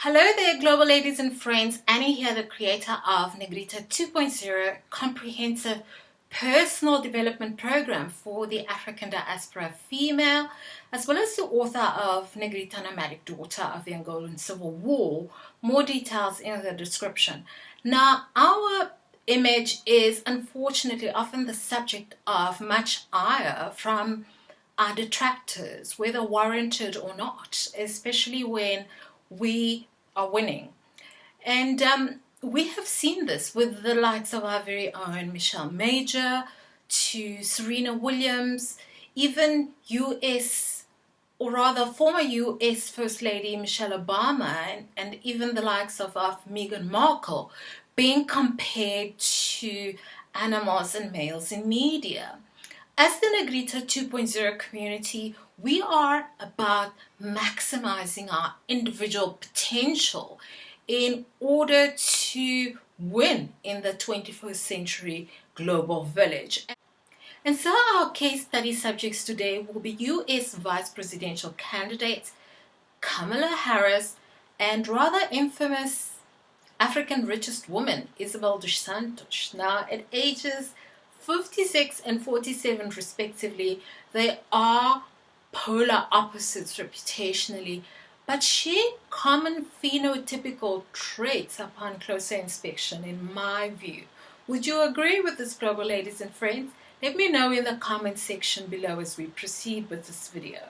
Hello there, global ladies and friends. Annie here, the creator of Negrita 2.0 comprehensive personal development program for the African diaspora female, as well as the author of Negrita Nomadic Daughter of the Angolan Civil War. More details in the description. Now, our image is unfortunately often the subject of much ire from our detractors, whether warranted or not, especially when we are winning. And we have seen this with the likes of our very own Michelle Major, to Serena Williams, even US, or rather former US First Lady Michelle Obama, and even the likes of Meghan Markle being compared to animals and males in media. As the Negrita 2.0 community, we are about maximizing our individual potential in order to win in the 21st century global village. And so our case study subjects today will be US vice presidential candidates Kamala Harris and rather infamous African richest woman Isabel dos Santos. Now, at ages 56 and 47 respectively, they are polar opposites reputationally, but share common phenotypical traits upon closer inspection, in my view. Would you agree with this, global ladies and friends? Let me know in the comment section below as we proceed with this video.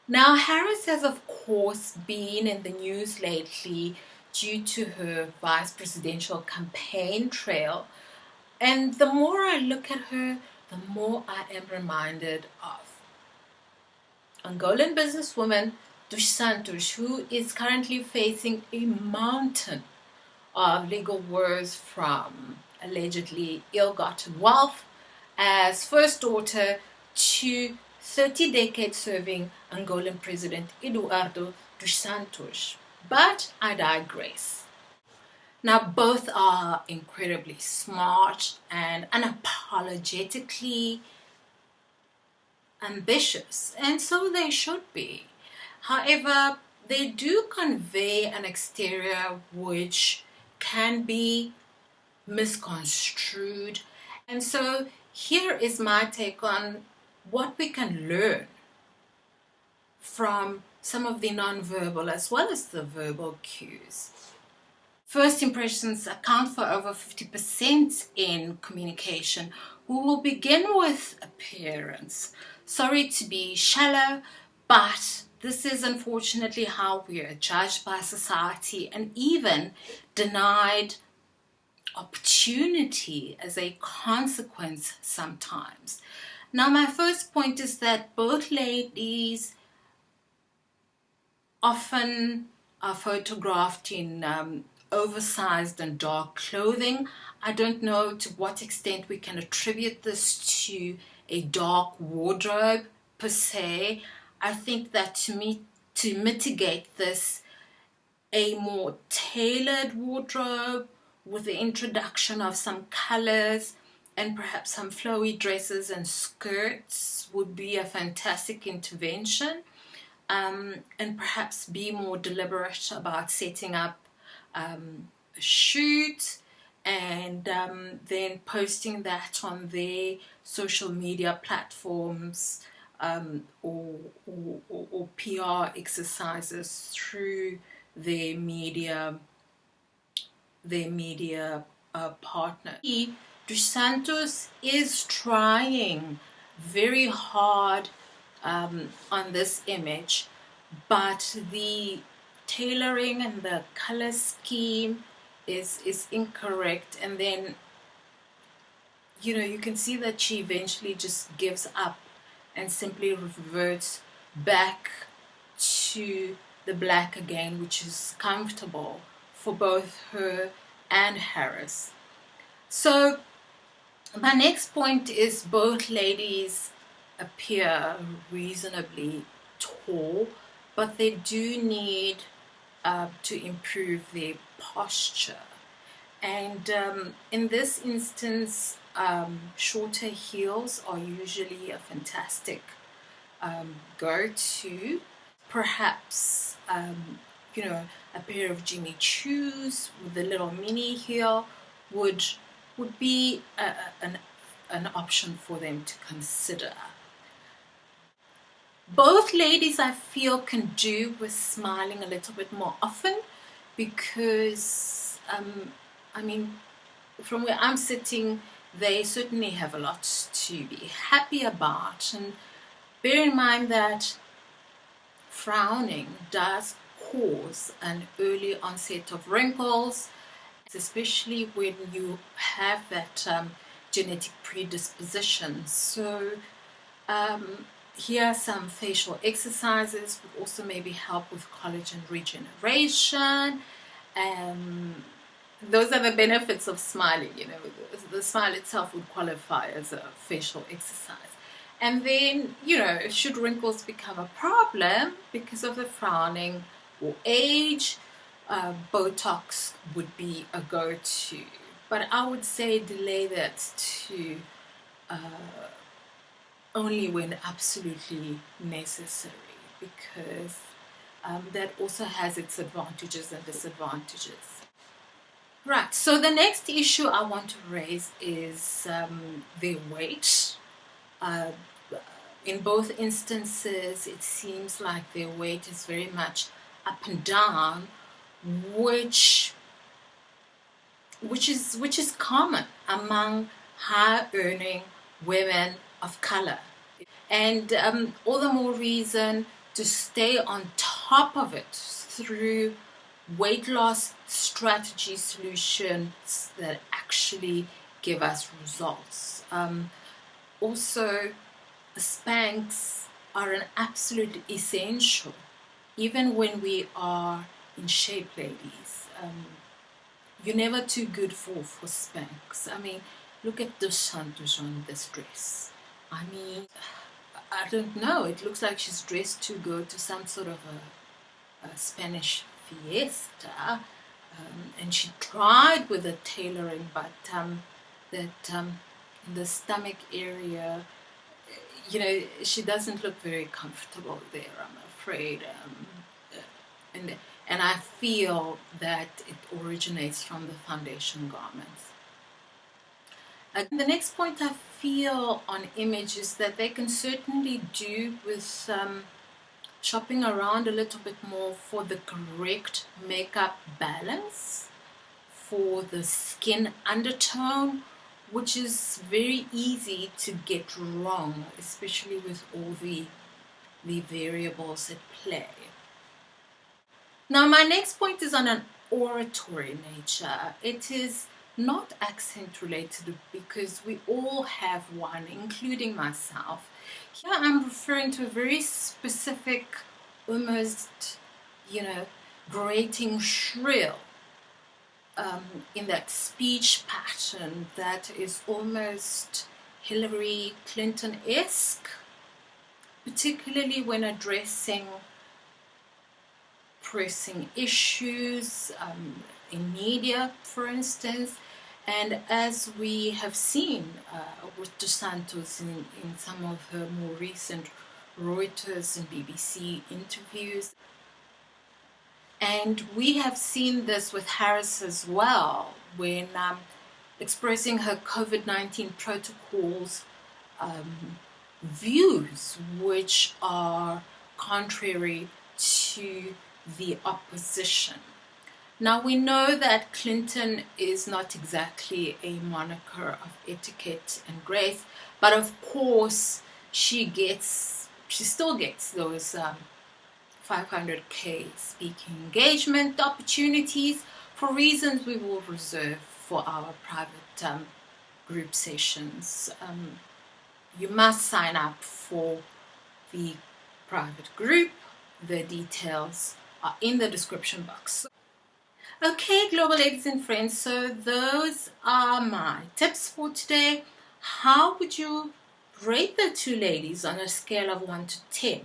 Now, Harris has of course been in the news lately due to her vice presidential campaign trail. And the more I look at her, the more I am reminded of Angolan businesswoman dos Santos, who is currently facing a mountain of legal woes from allegedly ill-gotten wealth as first daughter to 30-decade serving Angolan President Eduardo dos Santos. But I digress. Now, both are incredibly smart and unapologetically ambitious, and so they should be. However, they do convey an exterior which can be misconstrued. And so here is my take on what we can learn from some of the non-verbal as well as the verbal cues. First impressions account for over 50% in communication. We will begin with appearance. Sorry to be shallow, but this is unfortunately how we are judged by society and even denied opportunity as a consequence sometimes. Now, my first point is that both ladies often are photographed in oversized and dark clothing. I don't know to what extent we can attribute this to a dark wardrobe per se. I think that to mitigate this, a more tailored wardrobe with the introduction of some colors and perhaps some flowy dresses and skirts would be a fantastic intervention, and perhaps be more deliberate about setting up a shoot and then posting that on their social media platforms or PR exercises through their media partner. Dos Santos is trying very hard on this image, but the tailoring and the color scheme is incorrect, and then you can see that she eventually just gives up and simply reverts back to the black again, which is comfortable for both her and Harris. So my next point is both ladies appear reasonably tall, but they do need to improve their posture. And in this instance, shorter heels are usually a fantastic go-to. Perhaps you know, a pair of Jimmy Choos with a little mini heel would be an option for them to consider. Both ladies, I feel, can do with smiling a little bit more often, because I mean, from where I'm sitting, they certainly have a lot to be happy about. And bear in mind that frowning does cause an early onset of wrinkles, especially when you have that genetic predisposition. So here are some facial exercises would also maybe help with collagen regeneration. Those are the benefits of smiling. You know, the smile itself would qualify as a facial exercise. And then, you know, should wrinkles become a problem because of the frowning or age, Botox would be a go-to. But I would say delay that to only when absolutely necessary, because that also has its advantages and disadvantages. Right, so the next issue I want to raise is their weight. In both instances, it seems like their weight is very much up and down, which is common among high-earning women of color, and all the more reason to stay on top of it through weight loss strategy solutions that actually give us results. Also, Spanx are an absolute essential, even when we are in shape, ladies. You're never too good for Spanx. I mean, look at the Santos on this dress. I mean, I don't know. It looks like she's dressed to go to some sort of a Spanish fiesta. And she tried with the tailoring, but in the stomach area, you know, she doesn't look very comfortable there, I'm afraid. And I feel that it originates from the foundation garments. The next point I feel on image is that they can certainly do with shopping around a little bit more for the correct makeup balance, for the skin undertone, which is very easy to get wrong, especially with all the variables at play. Now, my next point is on an oratory nature. It is not accent related, because we all have one, including myself. Here I'm referring to a very specific, almost, you know, grating shrill in that speech pattern that is almost Hillary Clinton-esque, particularly when addressing pressing issues in media, for instance. And as we have seen with Santos in some of her more recent Reuters and BBC interviews, and we have seen this with Harris as well, when expressing her COVID-19 protocols views, which are contrary to the opposition. Now, we know that Clinton is not exactly a moniker of etiquette and grace, but of course she still gets those 500k speaking engagement opportunities for reasons we will reserve for our private group sessions. You must sign up for the private group. The details are in the description box. Okay, global ladies and friends, so those are my tips for today. How would you rate the two ladies on a scale of 1 to 10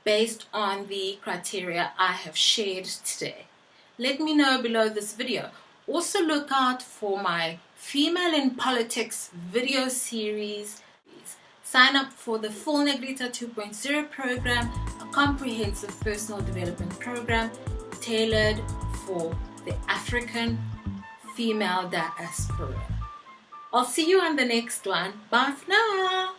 based on the criteria I have shared today? Let me know below this video. Also look out for my Female in Politics video series. Sign up for the full Negrita 2.0 program, a comprehensive personal development program tailored for the African female diaspora. I'll see you on the next one. Bye for now.